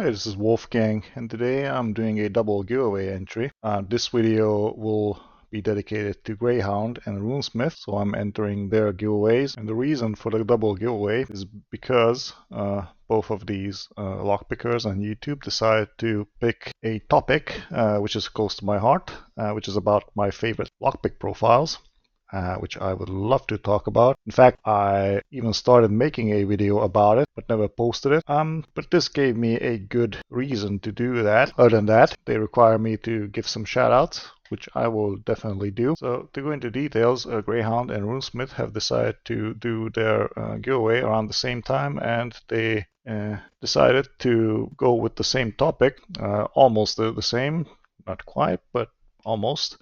Hey, this is Wolfgang, and today I'm doing a double giveaway entry. This video will be dedicated to Greyhound and RuneSmith, so I'm entering their giveaways. And the reason for the double giveaway is because both of these lockpickers on YouTube decided to pick a topic which is close to my heart, which is about my favorite lockpick profiles. Which I would love to talk about. In fact, I even started making a video about it, but never posted it. But this gave me a good reason to do that. Other than that, they require me to give some shoutouts, which I will definitely do. So to go into details, Greyhound and RuneSmith have decided to do their giveaway around the same time, and they decided to go with the same topic, almost the same, not quite, but almost.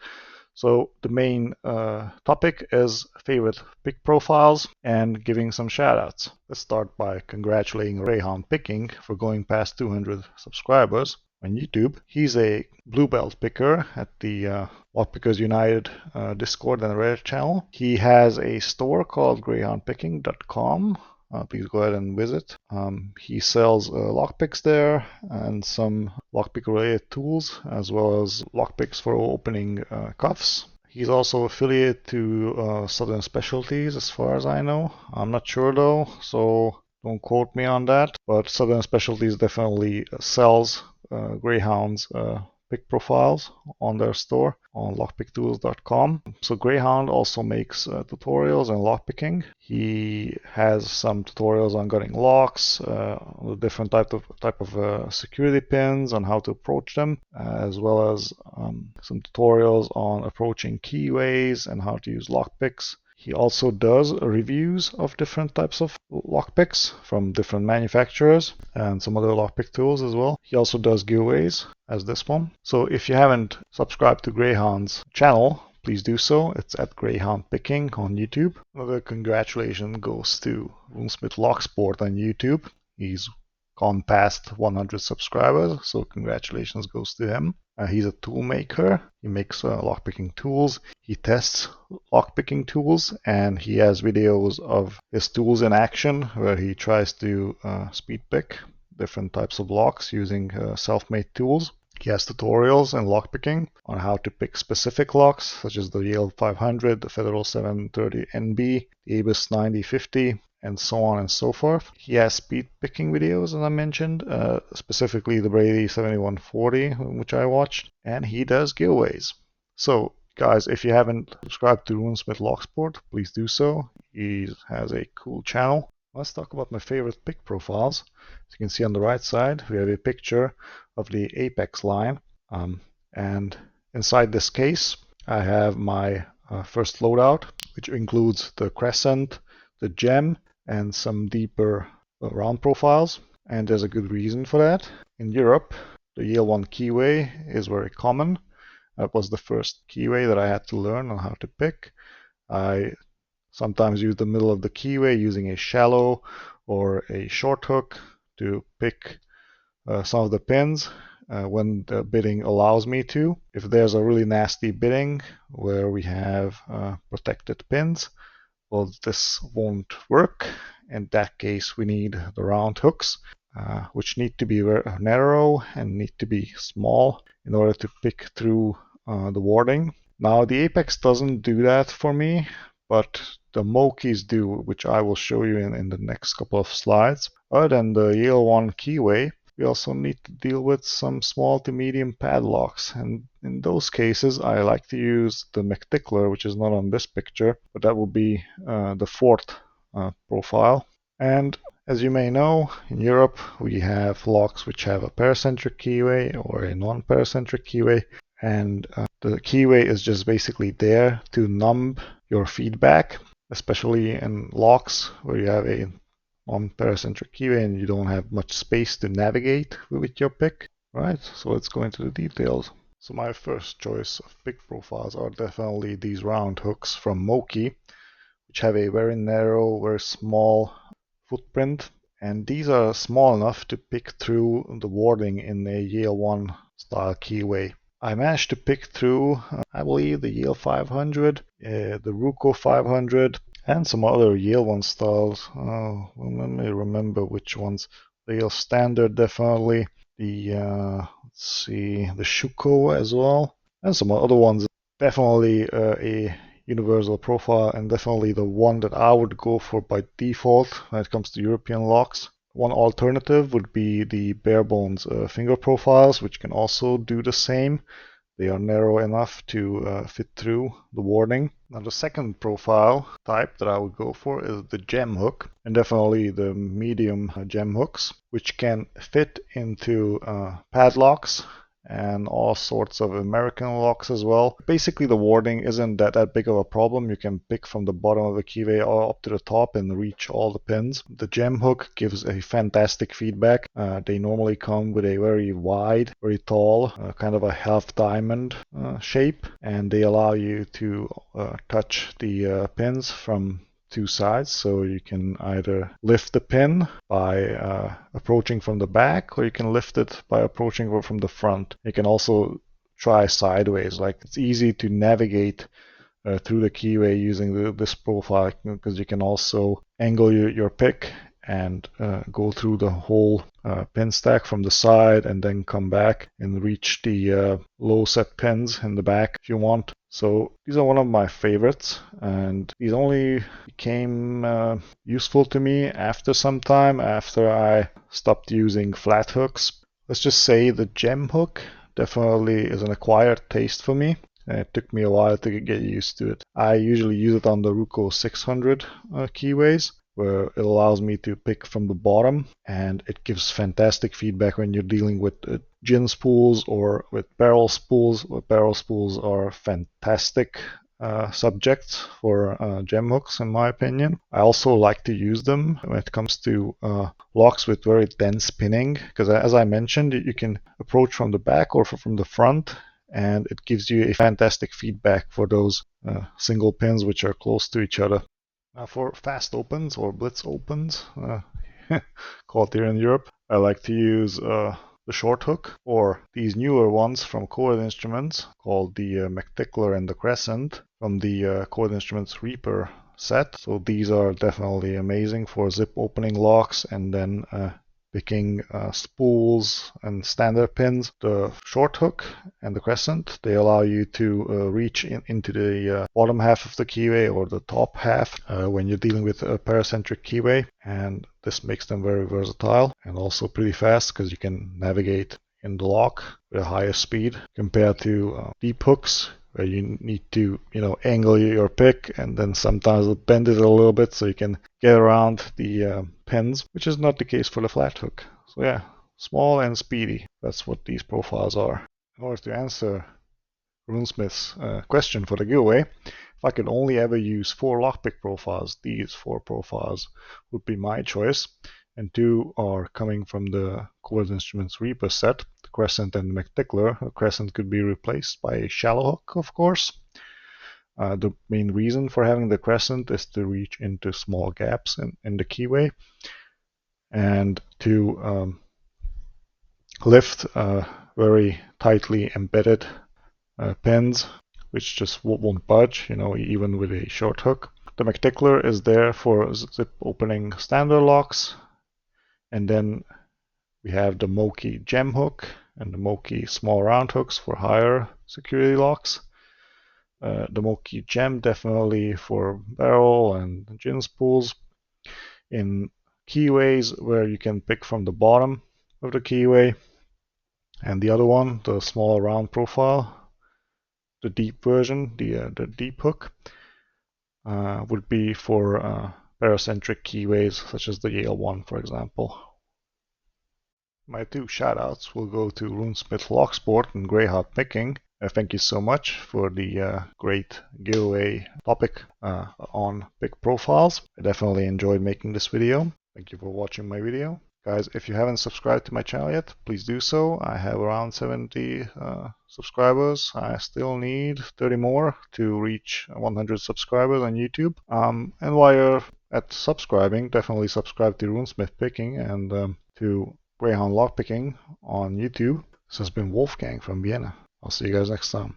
So the main topic is favorite pick profiles and giving some shoutouts. Let's start by congratulating Greyhound Picking for going past 200 subscribers on YouTube. He's a blue belt picker at the Lockpickers United Discord and Reddit channel. He has a store called greyhoundpicking.com. Please go ahead and visit. He sells lockpicks there and some lockpick related tools, as well as lockpicks for opening cuffs. He's also affiliated to Southern Specialties, as far as I know. I'm not sure though, so don't quote me on that. But Southern Specialties definitely sells Greyhound's pick profiles on their store on lockpicktools.com. So Greyhound also makes tutorials on lockpicking. He has some tutorials on getting locks, the different type of security pins, on how to approach them, as well as some tutorials on approaching keyways and how to use lockpicks. He also does reviews of different types of lockpicks from different manufacturers and some other lockpick tools as well. He also does giveaways as this one. So if you haven't subscribed to Greyhound's channel, please do so. It's at Greyhound Picking on YouTube. Another congratulations goes to RuneSmith Locksport on YouTube. He's gone past 100 subscribers, so congratulations goes to him. He's a tool maker. He makes lockpicking tools. He tests lockpicking tools, and he has videos of his tools in action where he tries to speed pick different types of locks using self-made tools. He has tutorials in lockpicking on how to pick specific locks, such as the Yale 500, the Federal 730NB, the ABUS 9050, and so on and so forth. He has speed picking videos, as I mentioned, specifically the Brady 7140, which I watched, and he does giveaways. So, guys, if you haven't subscribed to RuneSmith Locksport, please do so. He has a cool channel. Let's talk about my favorite pick profiles. As you can see on the right side, we have a picture of the Apex line, and inside this case, I have my first loadout, which includes the Crescent, the Gem, and some deeper round profiles, and there's a good reason for that. In Europe, the Yale 1 keyway is very common. That was the first keyway that I had to learn on how to pick. I sometimes use the middle of the keyway using a shallow or a short hook to pick some of the pins when the bidding allows me to. If there's a really nasty bidding where we have protected pins, well, this won't work. In that case, we need the round hooks, which need to be very narrow and need to be small in order to pick through the warding. Now, the Apex doesn't do that for me, but the Mokis do, which I will show you in the next couple of slides. Other than the Yale 1 keyway, we also need to deal with some small to medium padlocks, and in those cases I like to use the McTickler, which is not on this picture, but that will be the fourth profile. And as you may know, in Europe we have locks which have a paracentric keyway or a non-paracentric keyway, and the keyway is just basically there to numb your feedback, especially in locks where you have a non-paracentric keyway and you don't have much space to navigate with your pick. Right, so let's go into the details. So my first choice of pick profiles are definitely these round hooks from Moki, which have a very narrow, very small footprint, and these are small enough to pick through the warding in a Yale 1 style keyway. I managed to pick through, I believe, the Yale 500, the Ruko 500, and some other Yale 1 styles. Let me remember which ones. The Yale Standard, definitely. the let's see, the Shuko as well, and some other ones. Definitely a universal profile, and definitely the one that I would go for by default when it comes to European locks. One alternative would be the bare bones finger profiles, which can also do the same. They are narrow enough to fit through the warding. Now the second profile type that I would go for is the gem hook, and definitely the medium gem hooks, which can fit into padlocks and all sorts of American locks as well. Basically the warding isn't that big of a problem. You can pick from the bottom of the keyway all up to the top and reach all the pins. The gem hook gives a fantastic feedback. They normally come with a very wide, very tall, kind of a half diamond shape, and they allow you to touch the pins from two sides, so you can either lift the pin by approaching from the back, or you can lift it by approaching from the front. You can also try sideways. Like, it's easy to navigate through the keyway using this profile, because you can also angle your pick and go through the whole pin stack from the side and then come back and reach the low set pins in the back if you want. So these are one of my favorites, and these only became useful to me after some time, after I stopped using flat hooks. Let's just say the gem hook definitely is an acquired taste for me. It took me a while to get used to it. I usually use it on the Ruko 600 keyways, where it allows me to pick from the bottom, and it gives fantastic feedback when you're dealing with gin spools or with barrel spools. Barrel spools are fantastic subjects for gem hooks, in my opinion. I also like to use them when it comes to locks with very dense pinning, because as I mentioned, you can approach from the back or from the front, and it gives you a fantastic feedback for those single pins which are close to each other. Now for fast opens or blitz opens, called here in Europe, I like to use the short hook, or these newer ones from Chord Instruments called the McTickler and the Crescent from the Chord Instruments Reaper set. So these are definitely amazing for zip opening locks and then picking spools and standard pins. The short hook and the crescent, they allow you to reach into the bottom half of the keyway or the top half when you're dealing with a paracentric keyway, and this makes them very versatile and also pretty fast, because you can navigate in the lock with a higher speed compared to deep hooks, where you need to, angle your pick and then sometimes bend it a little bit so you can get around the pins, which is not the case for the flat hook. So yeah, small and speedy. That's what these profiles are. In order to answer RuneSmith's question for the giveaway, if I could only ever use 4 lockpick profiles, these 4 profiles would be my choice. And 2 are coming from the Chord Instruments Reaper set, the Crescent and the McTickler. The Crescent could be replaced by a shallow hook, of course. The main reason for having the Crescent is to reach into small gaps in the keyway and to lift very tightly embedded pins, which just won't budge, even with a short hook. The McTickler is there for zip opening standard locks. And then we have the Moki gem hook and the Moki small round hooks for higher security locks. The Moki gem definitely for barrel and gin spools in keyways where you can pick from the bottom of the keyway. And the other one, the small round profile, the deep version, the deep hook, would be for paracentric keyways such as the Yale one, for example. My 2 shoutouts will go to RuneSmith Locksport and Greyhound Picking. Thank you so much for the great giveaway topic on pick profiles. I definitely enjoyed making this video. Thank you for watching my video. Guys, if you haven't subscribed to my channel yet, please do so. I have around 70 subscribers. I still need 30 more to reach 100 subscribers on YouTube. And while you're at subscribing, definitely subscribe to RuneSmith Picking and to Greyhound Lockpicking on YouTube. This has been Wolfgang from Vienna. I'll see you guys next time.